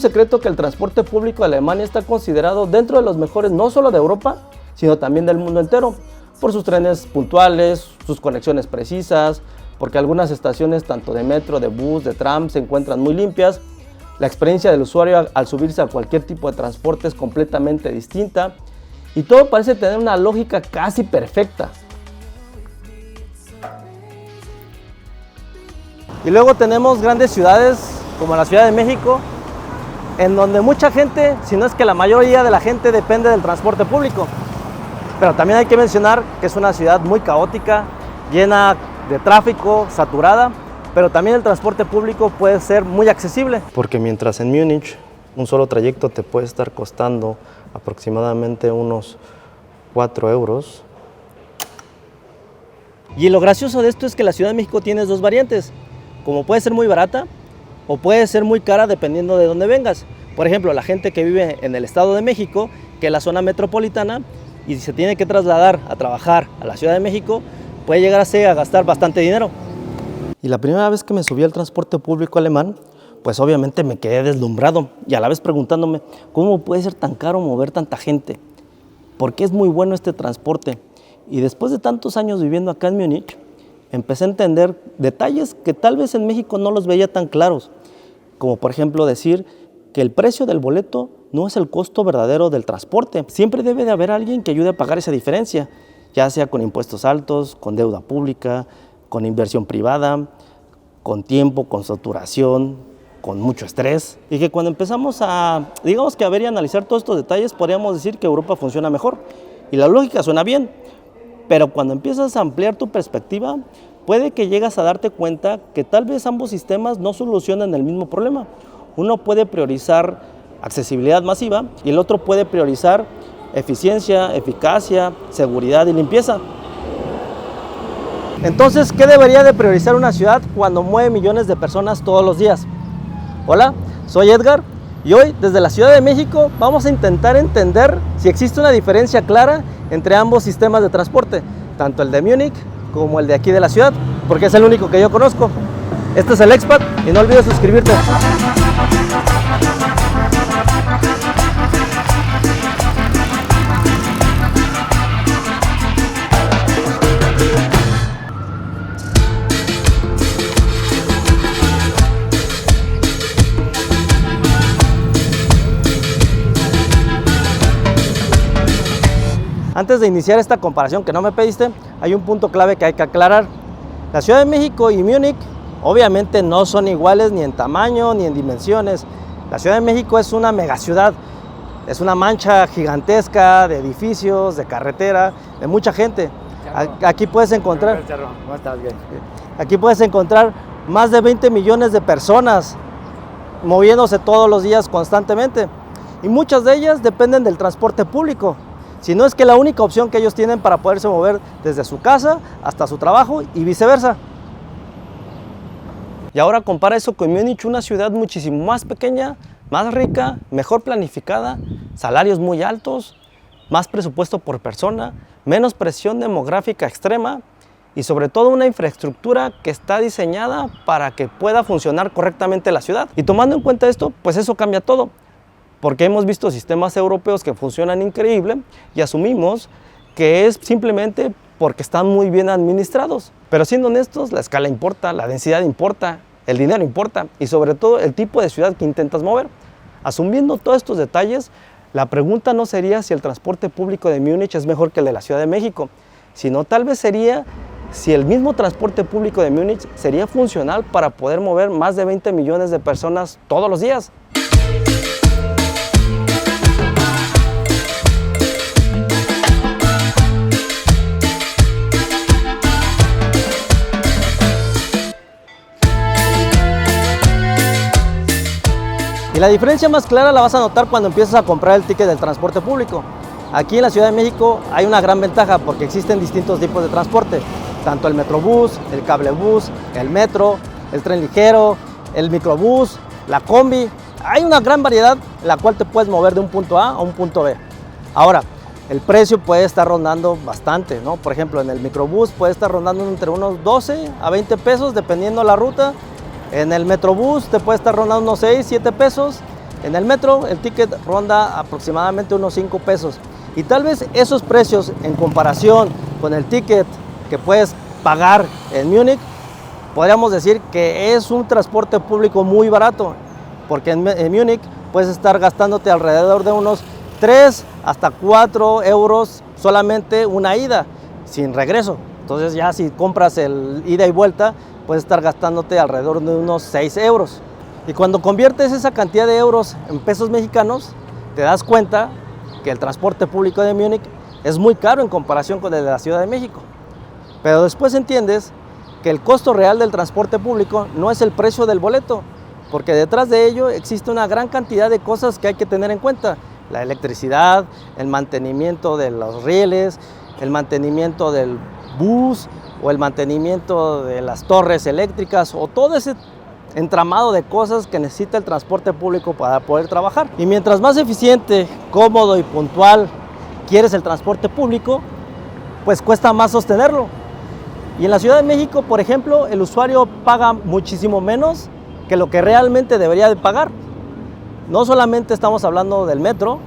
un secreto que el transporte público de Alemania está considerado dentro de los mejores no solo de Europa, sino también del mundo entero, por sus trenes puntuales, sus conexiones precisas, porque algunas estaciones tanto de metro, de bus, de tram se encuentran muy limpias. La experiencia del usuario al subirse a cualquier tipo de transporte es completamente distinta y todo parece tener una lógica casi perfecta. Y luego tenemos grandes ciudades como la Ciudad de México, en donde mucha gente, si no es que la mayoría de la gente, depende del transporte público. Pero también hay que mencionar que es una ciudad muy caótica, llena de tráfico, saturada, pero también el transporte público puede ser muy accesible. Porque mientras en Múnich un solo trayecto te puede estar costando aproximadamente unos 4 euros. Y lo gracioso de esto es que la Ciudad de México tiene dos variantes, como puede ser muy barata o puede ser muy cara dependiendo de dónde vengas. Por ejemplo, la gente que vive en el Estado de México, que es la zona metropolitana, y se tiene que trasladar a trabajar a la Ciudad de México, puede llegar a gastar bastante dinero. Y la primera vez que me subí al transporte público alemán, pues obviamente me quedé deslumbrado y a la vez preguntándome cómo puede ser tan caro mover tanta gente, por qué es muy bueno este transporte. Y después de tantos años viviendo acá en Múnich, empecé a entender detalles que tal vez en México no los veía tan claros, como por ejemplo decir que el precio del boleto no es el costo verdadero del transporte. Siempre debe de haber alguien que ayude a pagar esa diferencia, ya sea con impuestos altos, con deuda pública, con inversión privada, con tiempo, con saturación, con mucho estrés. Y que cuando empezamos a, digamos que a ver y analizar todos estos detalles, podríamos decir que Europa funciona mejor. Y la lógica suena bien, pero cuando empiezas a ampliar tu perspectiva, puede que llegas a darte cuenta que tal vez ambos sistemas no solucionan el mismo problema. Uno puede priorizar accesibilidad masiva y el otro puede priorizar eficiencia, eficacia, seguridad y limpieza. Entonces, ¿qué debería de priorizar una ciudad cuando mueve millones de personas todos los días? Hola, soy Edgar y hoy desde la Ciudad de México vamos a intentar entender si existe una diferencia clara entre ambos sistemas de transporte, tanto el de Múnich como el de aquí de la ciudad, porque es el único que yo conozco. Este es el Expat y no olvides suscribirte. Antes de iniciar esta comparación que no me pediste, hay un punto clave que hay que aclarar. La Ciudad de México y Múnich obviamente no son iguales ni en tamaño ni en dimensiones. La Ciudad de México es una megaciudad, es una mancha gigantesca de edificios, de carretera, de mucha gente. Aquí puedes encontrar, ¿Cómo estás? Bien. aquí puedes encontrar más de 20 millones de personas moviéndose todos los días constantemente. Y muchas de ellas dependen del transporte público. Si no es que la única opción que ellos tienen para poderse mover desde su casa hasta su trabajo y viceversa. Y ahora compara eso con Múnich, una ciudad muchísimo más pequeña, más rica, mejor planificada, salarios muy altos, más presupuesto por persona, menos presión demográfica extrema y sobre todo una infraestructura que está diseñada para que pueda funcionar correctamente la ciudad. Y tomando en cuenta esto, pues eso cambia todo. Porque hemos visto sistemas europeos que funcionan increíble y asumimos que es simplemente porque están muy bien administrados. Pero siendo honestos, la escala importa, la densidad importa, el dinero importa y sobre todo el tipo de ciudad que intentas mover. Asumiendo todos estos detalles, la pregunta no sería si el transporte público de Múnich es mejor que el de la Ciudad de México, sino tal vez sería si el mismo transporte público de Múnich sería funcional para poder mover más de 20 millones de personas todos los días. Y la diferencia más clara la vas a notar cuando empiezas a comprar el ticket del transporte público. Aquí en la Ciudad de México hay una gran ventaja porque existen distintos tipos de transporte, tanto el metrobús, el cablebús, el metro, el tren ligero, el microbús, la combi. Hay una gran variedad en la cual te puedes mover de un punto A a un punto B. Ahora, el precio puede estar rondando bastante, ¿no? Por ejemplo, en el microbús puede estar rondando entre unos 12 a 20 pesos dependiendo la ruta. En el metrobús te puede estar rondando unos 6, 7 pesos En el metro el ticket ronda aproximadamente unos 5 pesos y tal vez esos precios en comparación con el ticket que puedes pagar en Múnich, podríamos decir que es un transporte público muy barato, porque en Múnich puedes estar gastándote alrededor de unos 3 hasta 4 euros solamente una ida, sin regreso. Entonces ya si compras el ida y vuelta, puedes estar gastándote alrededor de unos 6 euros. Y cuando conviertes esa cantidad de euros en pesos mexicanos, te das cuenta que el transporte público de Múnich es muy caro en comparación con el de la Ciudad de México. Pero después entiendes que el costo real del transporte público no es el precio del boleto, porque detrás de ello existe una gran cantidad de cosas que hay que tener en cuenta. La electricidad, el mantenimiento de los rieles, el mantenimiento del bus o el mantenimiento de las torres eléctricas o todo ese entramado de cosas que necesita el transporte público para poder trabajar. Y mientras más eficiente, cómodo y puntual quieres el transporte público, pues cuesta más sostenerlo. Y en la Ciudad de México, por ejemplo, el usuario paga muchísimo menos que lo que realmente debería de pagar. No solamente estamos hablando del metro,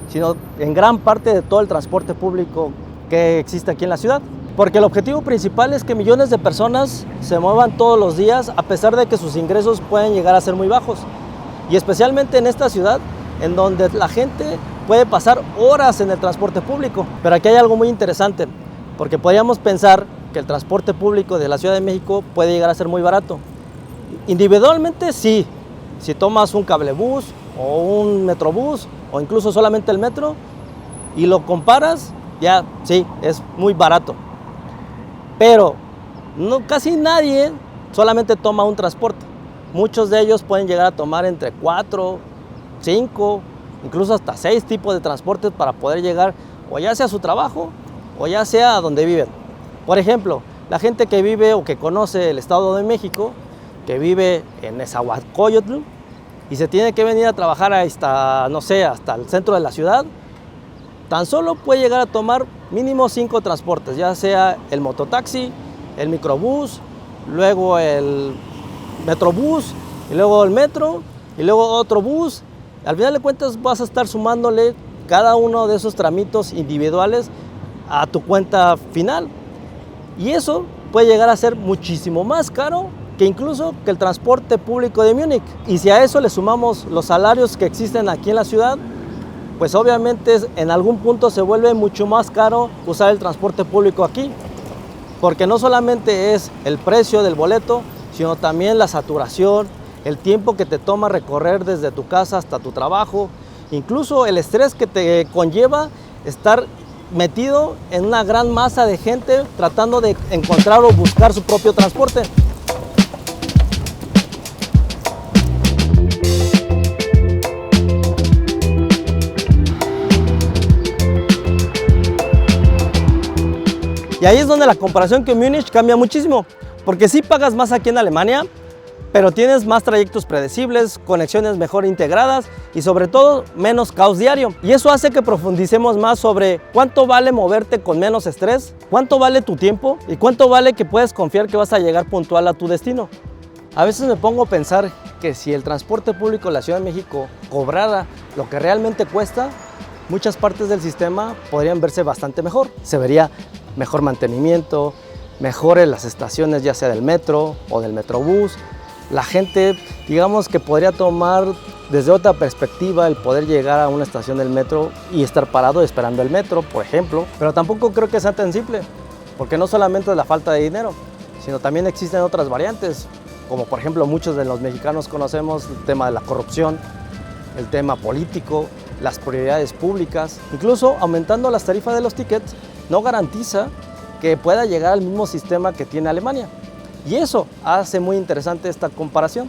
sino en gran parte de todo el transporte público que existe aquí en la ciudad. Porque el objetivo principal es que millones de personas se muevan todos los días a pesar de que sus ingresos pueden llegar a ser muy bajos. Y especialmente en esta ciudad, en donde la gente puede pasar horas en el transporte público. Pero aquí hay algo muy interesante, porque podríamos pensar que el transporte público de la Ciudad de México puede llegar a ser muy barato. Individualmente sí, si tomas un cablebús o un metrobús o incluso solamente el metro y lo comparas, ya sí, es muy barato. Pero casi nadie solamente toma un transporte. Muchos de ellos pueden llegar a tomar entre 4, 5, incluso hasta 6 tipos de transportes para poder llegar o ya sea a su trabajo o ya sea a donde viven. Por ejemplo, la gente que vive o que conoce el Estado de México, que vive en Nezahualcóyotl y se tiene que venir a trabajar hasta, no sé, hasta el centro de la ciudad, tan solo puede llegar a tomar mínimo 5 transportes, ya sea el mototaxi, el microbús, luego el metrobús, y luego el metro, y luego otro bus. Al final de cuentas vas a estar sumándole cada uno de esos tramitos individuales a tu cuenta final. Y eso puede llegar a ser muchísimo más caro que incluso que el transporte público de Múnich. Y si a eso le sumamos los salarios que existen aquí en la ciudad, pues obviamente en algún punto se vuelve mucho más caro usar el transporte público aquí. Porque no solamente es el precio del boleto, sino también la saturación, el tiempo que te toma recorrer desde tu casa hasta tu trabajo, incluso el estrés que te conlleva estar metido en una gran masa de gente tratando de encontrar o buscar su propio transporte. Y ahí es donde la comparación con Múnich cambia muchísimo, porque sí pagas más aquí en Alemania, pero tienes más trayectos predecibles, conexiones mejor integradas y sobre todo menos caos diario. Y eso hace que profundicemos más sobre cuánto vale moverte con menos estrés, cuánto vale tu tiempo y cuánto vale que puedes confiar que vas a llegar puntual a tu destino. A veces me pongo a pensar que si el transporte público de la Ciudad de México cobrara lo que realmente cuesta, muchas partes del sistema podrían verse bastante mejor. Se vería mejor mantenimiento, mejores las estaciones ya sea del metro o del metrobús. La gente, digamos que podría tomar desde otra perspectiva el poder llegar a una estación del metro y estar parado esperando el metro, por ejemplo. Pero tampoco creo que sea tan simple, porque no solamente es la falta de dinero, sino también existen otras variantes, como por ejemplo muchos de los mexicanos conocemos el tema de la corrupción, el tema político, las prioridades públicas. Incluso aumentando las tarifas de los tickets no garantiza que pueda llegar al mismo sistema que tiene Alemania. Y eso hace muy interesante esta comparación.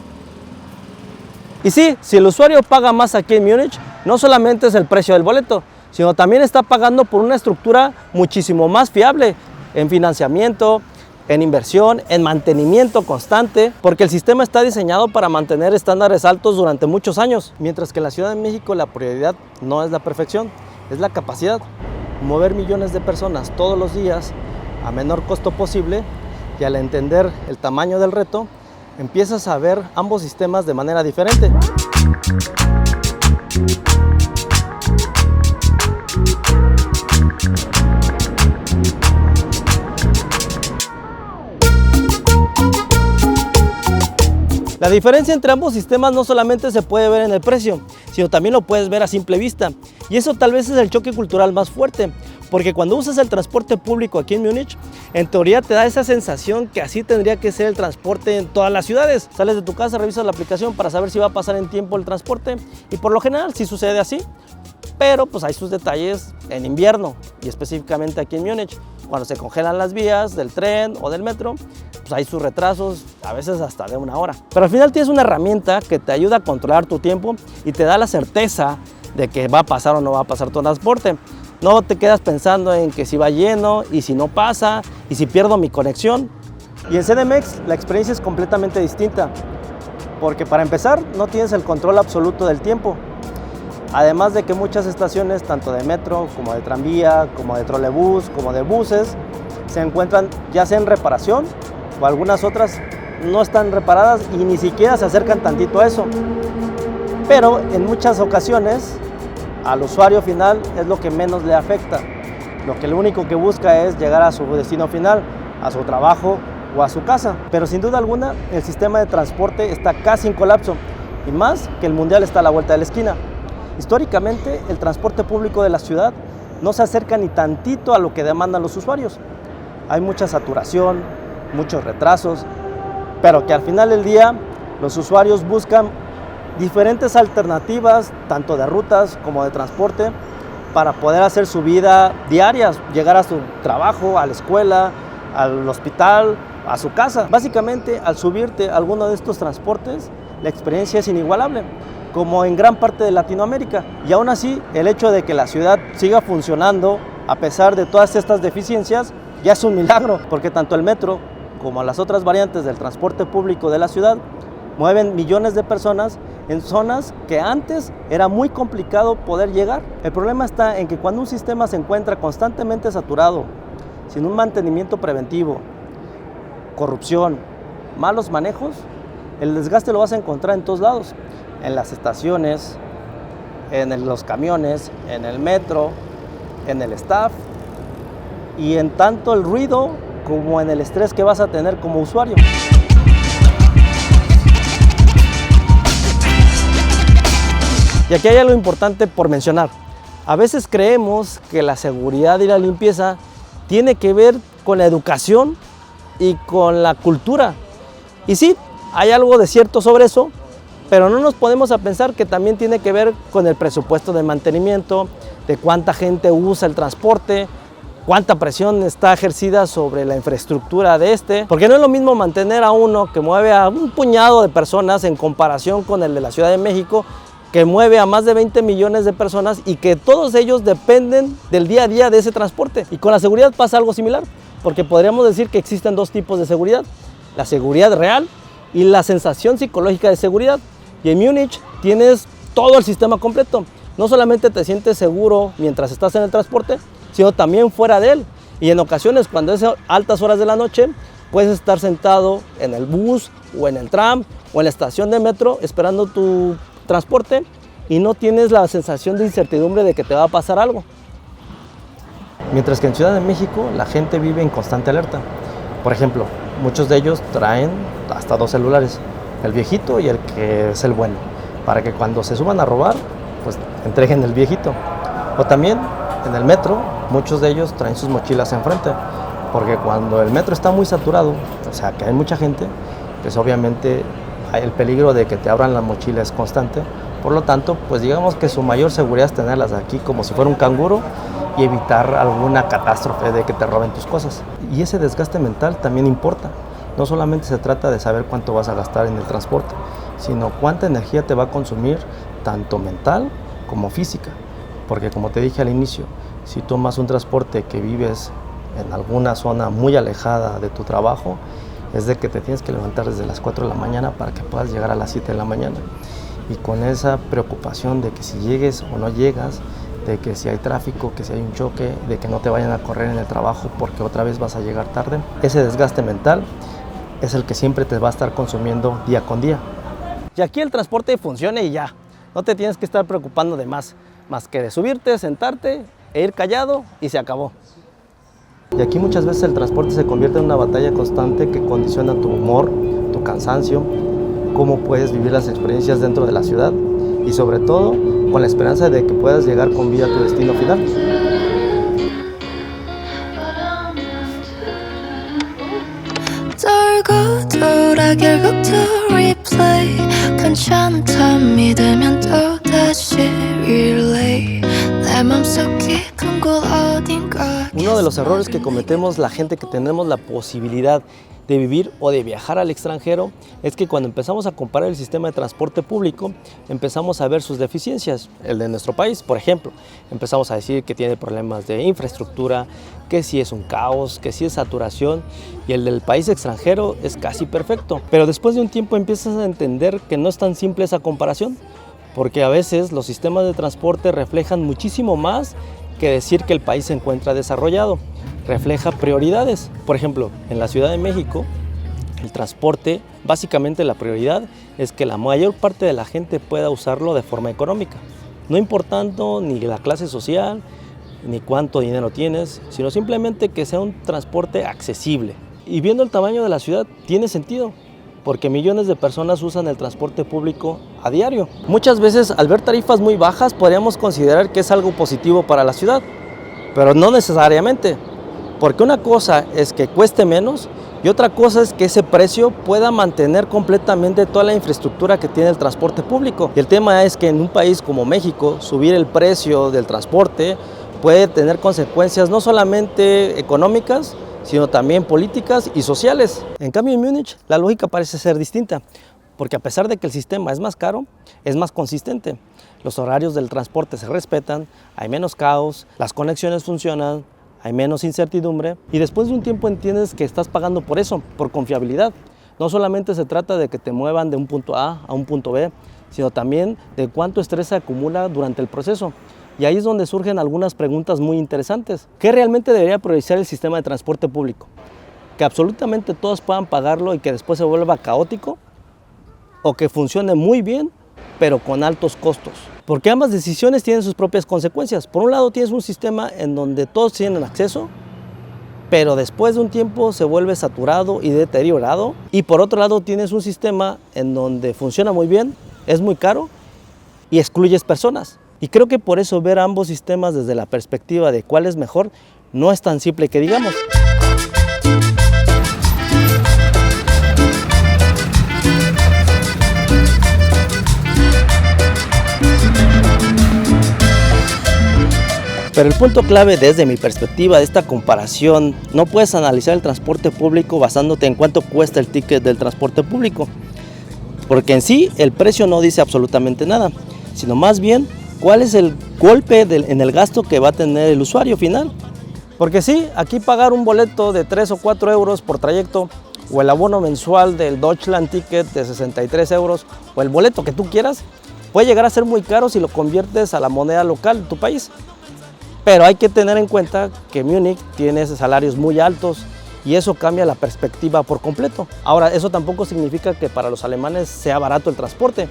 Y sí, si el usuario paga más aquí en Múnich, no solamente es el precio del boleto, sino también está pagando por una estructura muchísimo más fiable en financiamiento, en inversión, en mantenimiento constante, porque el sistema está diseñado para mantener estándares altos durante muchos años, mientras que en la Ciudad de México la prioridad no es la perfección, es la capacidad. Mover millones de personas todos los días a menor costo posible, y al entender el tamaño del reto, empiezas a ver ambos sistemas de manera diferente. La diferencia entre ambos sistemas no solamente se puede ver en el precio, sino también lo puedes ver a simple vista. Y eso tal vez es el choque cultural más fuerte, porque cuando usas el transporte público aquí en Múnich, en teoría te da esa sensación que así tendría que ser el transporte en todas las ciudades. Sales de tu casa, revisas la aplicación para saber si va a pasar en tiempo el transporte y por lo general sí sucede así. Pero pues hay sus detalles en invierno y específicamente aquí en Múnich, cuando se congelan las vías del tren o del metro, pues hay sus retrasos, a veces hasta de 1 hora. Pero al final tienes una herramienta que te ayuda a controlar tu tiempo y te da la certeza de que va a pasar o no va a pasar tu transporte. No te quedas pensando en que si va lleno y si no pasa y si pierdo mi conexión. Y en CDMX la experiencia es completamente distinta, porque para empezar no tienes el control absoluto del tiempo. Además de que muchas estaciones, tanto de metro, como de tranvía, como de trolebús, como de buses, se encuentran ya sea en reparación o algunas otras no están reparadas y ni siquiera se acercan tantito a eso. Pero en muchas ocasiones al usuario final es lo que menos le afecta. Lo único que busca es llegar a su destino final, a su trabajo o a su casa. Pero sin duda alguna el sistema de transporte está casi en colapso y más que el mundial está a la vuelta de la esquina. Históricamente, el transporte público de la ciudad no se acerca ni tantito a lo que demandan los usuarios. Hay mucha saturación, muchos retrasos, pero que al final del día los usuarios buscan diferentes alternativas, tanto de rutas como de transporte, para poder hacer su vida diaria, llegar a su trabajo, a la escuela, al hospital, a su casa. Básicamente, al subirte a alguno de estos transportes, la experiencia es inigualable, como en gran parte de Latinoamérica. Y aún así, el hecho de que la ciudad siga funcionando a pesar de todas estas deficiencias ya es un milagro, porque tanto el metro como las otras variantes del transporte público de la ciudad mueven millones de personas en zonas que antes era muy complicado poder llegar. El problema está en que cuando un sistema se encuentra constantemente saturado, sin un mantenimiento preventivo, corrupción, malos manejos, el desgaste lo vas a encontrar en todos lados. En las estaciones, en los camiones, en el metro, en el staff y en tanto el ruido como en el estrés que vas a tener como usuario. Y aquí hay algo importante por mencionar. A veces creemos que la seguridad y la limpieza tiene que ver con la educación y con la cultura. Y sí, hay algo de cierto sobre eso, pero no nos podemos a pensar que también tiene que ver con el presupuesto de mantenimiento, de cuánta gente usa el transporte, cuánta presión está ejercida sobre la infraestructura de este, porque no es lo mismo mantener a uno que mueve a un puñado de personas en comparación con el de la Ciudad de México, que mueve a más de 20 millones de personas y que todos ellos dependen del día a día de ese transporte. Y con la seguridad pasa algo similar, porque podríamos decir que existen dos tipos de seguridad: la seguridad real y la sensación psicológica de seguridad. Y en Múnich tienes todo el sistema completo. No solamente te sientes seguro mientras estás en el transporte, sino también fuera de él. Y en ocasiones, cuando es altas horas de la noche, puedes estar sentado en el bus o en el tram o en la estación de metro esperando tu transporte y no tienes la sensación de incertidumbre de que te va a pasar algo. Mientras que en Ciudad de México la gente vive en constante alerta. Por ejemplo, muchos de ellos traen hasta 2 celulares, el viejito y el que es el bueno, para que cuando se suban a robar, pues entreguen el viejito. O también en el metro, muchos de ellos traen sus mochilas enfrente, porque cuando el metro está muy saturado, o sea que hay mucha gente, pues obviamente el peligro de que te abran la mochila es constante. Por lo tanto, pues digamos que su mayor seguridad es tenerlas aquí como si fuera un canguro y evitar alguna catástrofe de que te roben tus cosas. Y ese desgaste mental también importa. No solamente se trata de saber cuánto vas a gastar en el transporte, sino cuánta energía te va a consumir, tanto mental como física. Porque como te dije al inicio, si tomas un transporte que vives en alguna zona muy alejada de tu trabajo, es de que te tienes que levantar desde las 4 de la mañana para que puedas llegar a las 7 de la mañana. Y con esa preocupación de que si llegues o no llegas, de que si hay tráfico, que si hay un choque, de que no te vayan a correr en el trabajo porque otra vez vas a llegar tarde, ese desgaste mental es el que siempre te va a estar consumiendo día con día. Y aquí el transporte funciona y ya. No te tienes que estar preocupando de más que de subirte, sentarte e ir callado y se acabó. Y aquí muchas veces el transporte se convierte en una batalla constante que condiciona tu humor, tu cansancio, cómo puedes vivir las experiencias dentro de la ciudad y sobre todo con la esperanza de que puedas llegar con vida a tu destino final. Uno de los errores que cometemos la gente que tenemos la posibilidad de vivir o de viajar al extranjero es que cuando empezamos a comparar el sistema de transporte público empezamos a ver sus deficiencias. El de nuestro país, por ejemplo, empezamos a decir que tiene problemas de infraestructura, que sí es un caos, que sí es saturación, y el del país extranjero es casi perfecto. Pero después de un tiempo empiezas a entender que no es tan simple esa comparación, porque a veces los sistemas de transporte reflejan muchísimo más que decir que el país se encuentra desarrollado. Refleja prioridades. Por ejemplo, en la Ciudad de México, el transporte, básicamente la prioridad es que la mayor parte de la gente pueda usarlo de forma económica, no importando ni la clase social, ni cuánto dinero tienes, sino simplemente que sea un transporte accesible. Y viendo el tamaño de la ciudad, tiene sentido, porque millones de personas usan el transporte público a diario. Muchas veces, al ver tarifas muy bajas, podríamos considerar que es algo positivo para la ciudad, pero no necesariamente. Porque una cosa es que cueste menos y otra cosa es que ese precio pueda mantener completamente toda la infraestructura que tiene el transporte público. Y el tema es que en un país como México, subir el precio del transporte puede tener consecuencias no solamente económicas, sino también políticas y sociales. En cambio, en Múnich la lógica parece ser distinta, porque a pesar de que el sistema es más caro, es más consistente. Los horarios del transporte se respetan, hay menos caos, las conexiones funcionan, hay menos incertidumbre y después de un tiempo entiendes que estás pagando por eso, por confiabilidad. No solamente se trata de que te muevan de un punto A a un punto B, sino también de cuánto estrés se acumula durante el proceso. Y ahí es donde surgen algunas preguntas muy interesantes. ¿Qué realmente debería priorizar el sistema de transporte público? ¿Que absolutamente todos puedan pagarlo y que después se vuelva caótico? ¿O que funcione muy bien, pero con altos costos? Porque ambas decisiones tienen sus propias consecuencias. Por un lado tienes un sistema en donde todos tienen acceso, pero después de un tiempo se vuelve saturado y deteriorado. Y por otro lado tienes un sistema en donde funciona muy bien, es muy caro y excluyes personas. Y creo que por eso ver ambos sistemas desde la perspectiva de cuál es mejor no es tan simple que digamos. Pero el punto clave desde mi perspectiva de esta comparación, no puedes analizar el transporte público basándote en cuánto cuesta el ticket del transporte público, porque en sí el precio no dice absolutamente nada, sino más bien cuál es el golpe en el gasto que va a tener el usuario final. Porque sí, aquí pagar un boleto de 3 o 4 euros por trayecto, o el abono mensual del Deutschland Ticket de 63 euros, o el boleto que tú quieras, puede llegar a ser muy caro si lo conviertes a la moneda local de tu país. Pero hay que tener en cuenta que Múnich tiene salarios muy altos y eso cambia la perspectiva por completo. Ahora, eso tampoco significa que para los alemanes sea barato el transporte.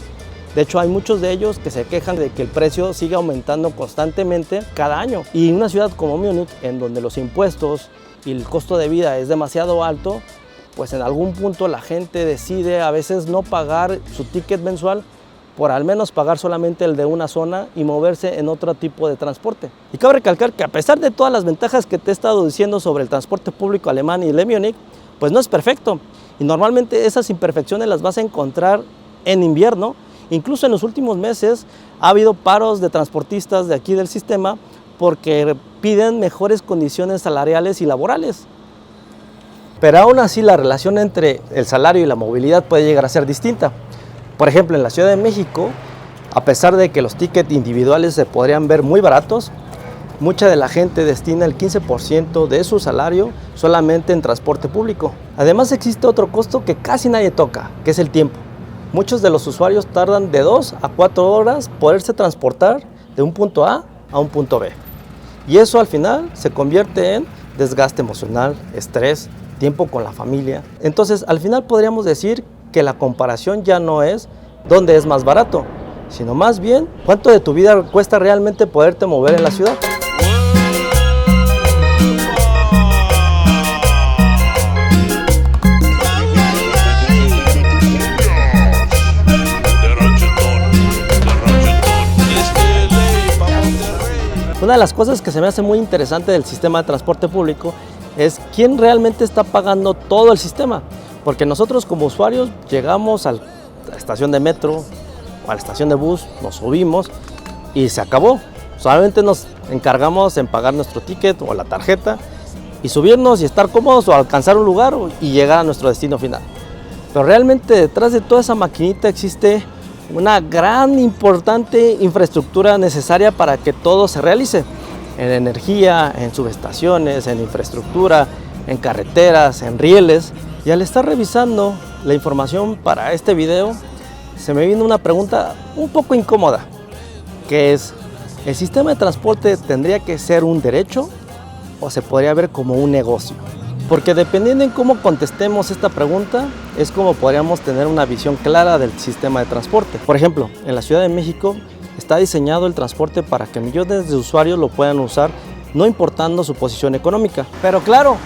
De hecho, hay muchos de ellos que se quejan de que el precio sigue aumentando constantemente cada año. Y una ciudad como Múnich, en donde los impuestos y el costo de vida es demasiado alto, pues en algún punto la gente decide a veces no pagar su ticket mensual por al menos pagar solamente el de una zona y moverse en otro tipo de transporte. Y cabe recalcar que a pesar de todas las ventajas que te he estado diciendo sobre el transporte público alemán y el de Múnich, pues no es perfecto. Y normalmente esas imperfecciones las vas a encontrar en invierno. Incluso en los últimos meses ha habido paros de transportistas de aquí del sistema porque piden mejores condiciones salariales y laborales. Pero aún así la relación entre el salario y la movilidad puede llegar a ser distinta. Por ejemplo, en la Ciudad de México, a pesar de que los tickets individuales se podrían ver muy baratos, mucha de la gente destina el 15% de su salario solamente en transporte público. Además existe otro costo que casi nadie toca, que es el tiempo. Muchos de los usuarios tardan de 2 a 4 horas poderse transportar de un punto A a un punto B. Y eso al final se convierte en desgaste emocional, estrés, tiempo con la familia. Entonces, al final podríamos decir que la comparación ya no es dónde es más barato, sino más bien cuánto de tu vida cuesta realmente poderte mover en la ciudad. Una de las cosas que se me hace muy interesante del sistema de transporte público es quién realmente está pagando todo el sistema. Porque nosotros como usuarios llegamos a la estación de metro o a la estación de bus, nos subimos y se acabó. Solamente nos encargamos en pagar nuestro ticket o la tarjeta y subirnos y estar cómodos o alcanzar un lugar y llegar a nuestro destino final. Pero realmente detrás de toda esa maquinita existe una gran importante infraestructura necesaria para que todo se realice, en energía, en subestaciones, en infraestructura, en carreteras, en rieles. Y al estar revisando la información para este video, se me vino una pregunta un poco incómoda, que es, ¿el sistema de transporte tendría que ser un derecho o se podría ver como un negocio? Porque dependiendo en cómo contestemos esta pregunta, es como podríamos tener una visión clara del sistema de transporte. Por ejemplo, en la Ciudad de México está diseñado el transporte para que millones de usuarios lo puedan usar, no importando su posición económica. Pero claro,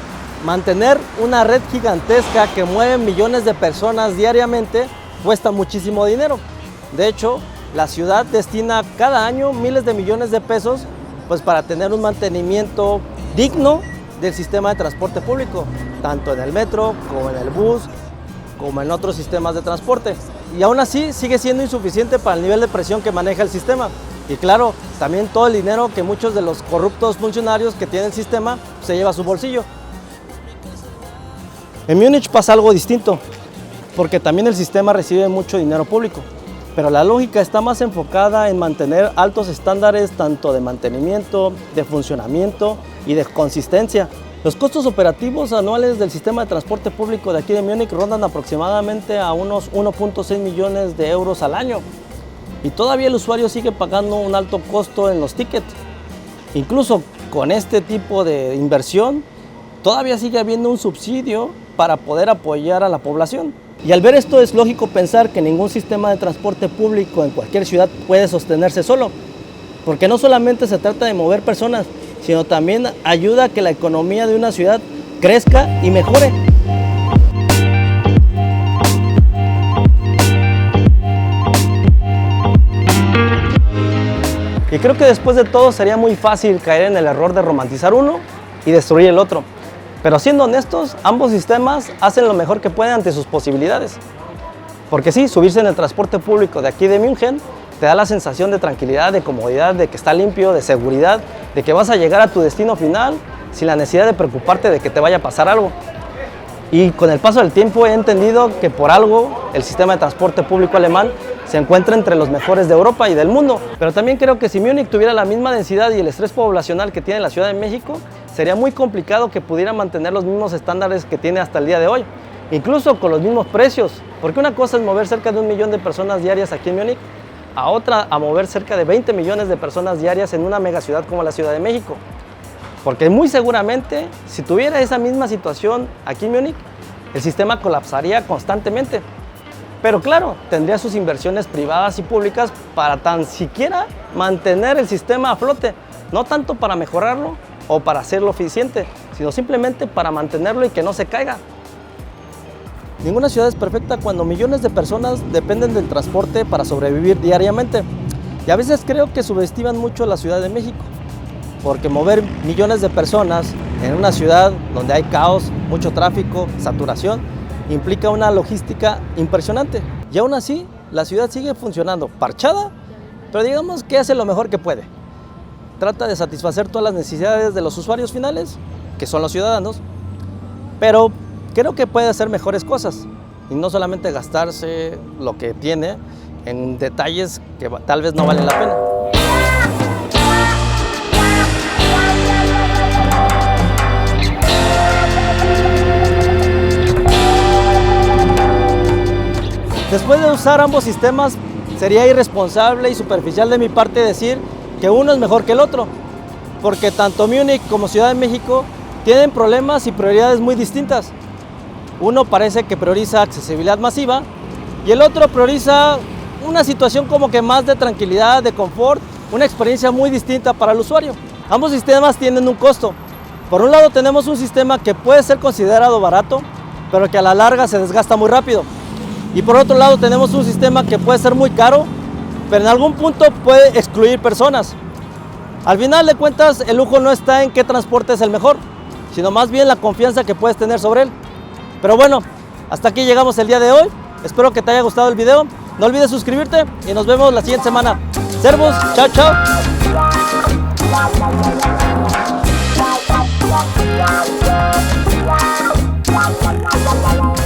mantener una red gigantesca que mueve millones de personas diariamente cuesta muchísimo dinero. De hecho, la ciudad destina cada año miles de millones de pesos pues, para tener un mantenimiento digno del sistema de transporte público, tanto en el metro, como en el bus, como en otros sistemas de transporte. Y aún así sigue siendo insuficiente para el nivel de presión que maneja el sistema. Y claro, también todo el dinero que muchos de los corruptos funcionarios que tiene el sistema se lleva a su bolsillo. En Múnich pasa algo distinto, porque también el sistema recibe mucho dinero público. Pero la lógica está más enfocada en mantener altos estándares tanto de mantenimiento, de funcionamiento y de consistencia. Los costos operativos anuales del sistema de transporte público de aquí de Múnich rondan aproximadamente a unos 1.6 millones de euros al año. Y todavía el usuario sigue pagando un alto costo en los tickets. Incluso con este tipo de inversión, todavía sigue habiendo un subsidio para poder apoyar a la población. Y al ver esto es lógico pensar que ningún sistema de transporte público en cualquier ciudad puede sostenerse solo, porque no solamente se trata de mover personas, sino también ayuda a que la economía de una ciudad crezca y mejore. Y creo que después de todo sería muy fácil caer en el error de romantizar uno y destruir el otro. Pero siendo honestos, ambos sistemas hacen lo mejor que pueden ante sus posibilidades. Porque sí, subirse en el transporte público de aquí de München te da la sensación de tranquilidad, de comodidad, de que está limpio, de seguridad, de que vas a llegar a tu destino final sin la necesidad de preocuparte de que te vaya a pasar algo. Y con el paso del tiempo he entendido que por algo el sistema de transporte público alemán se encuentra entre los mejores de Europa y del mundo. Pero también creo que si Múnich tuviera la misma densidad y el estrés poblacional que tiene la Ciudad de México, sería muy complicado que pudiera mantener los mismos estándares que tiene hasta el día de hoy, incluso con los mismos precios. Porque una cosa es mover cerca de 1 millón de personas diarias aquí en Múnich, a otra a mover cerca de 20 millones de personas diarias en una megaciudad como la Ciudad de México. Porque muy seguramente, si tuviera esa misma situación aquí en Múnich, el sistema colapsaría constantemente. Pero claro, tendría sus inversiones privadas y públicas para tan siquiera mantener el sistema a flote, no tanto para mejorarlo o para hacerlo eficiente, sino simplemente para mantenerlo y que no se caiga. Ninguna ciudad es perfecta cuando millones de personas dependen del transporte para sobrevivir diariamente. Y a veces creo que subestiman mucho la Ciudad de México, porque mover millones de personas en una ciudad donde hay caos, mucho tráfico, saturación, implica una logística impresionante. Y aún así, la ciudad sigue funcionando parchada, pero digamos que hace lo mejor que puede. Trata de satisfacer todas las necesidades de los usuarios finales, que son los ciudadanos, pero creo que puede hacer mejores cosas y no solamente gastarse lo que tiene en detalles que tal vez no valen la pena. Después de usar ambos sistemas, sería irresponsable y superficial de mi parte decir que uno es mejor que el otro, porque tanto Múnich como Ciudad de México tienen problemas y prioridades muy distintas. Uno parece que prioriza accesibilidad masiva y el otro prioriza una situación como que más de tranquilidad, de confort, una experiencia muy distinta para el usuario. Ambos sistemas tienen un costo. Por un lado tenemos un sistema que puede ser considerado barato, pero que a la larga se desgasta muy rápido. Y por otro lado tenemos un sistema que puede ser muy caro, pero en algún punto puede excluir personas. Al final de cuentas, el lujo no está en qué transporte es el mejor, sino más bien la confianza que puedes tener sobre él. Pero bueno, hasta aquí llegamos el día de hoy. Espero que te haya gustado el video. No olvides suscribirte y nos vemos la siguiente semana. Servus, chao, chao. Wow.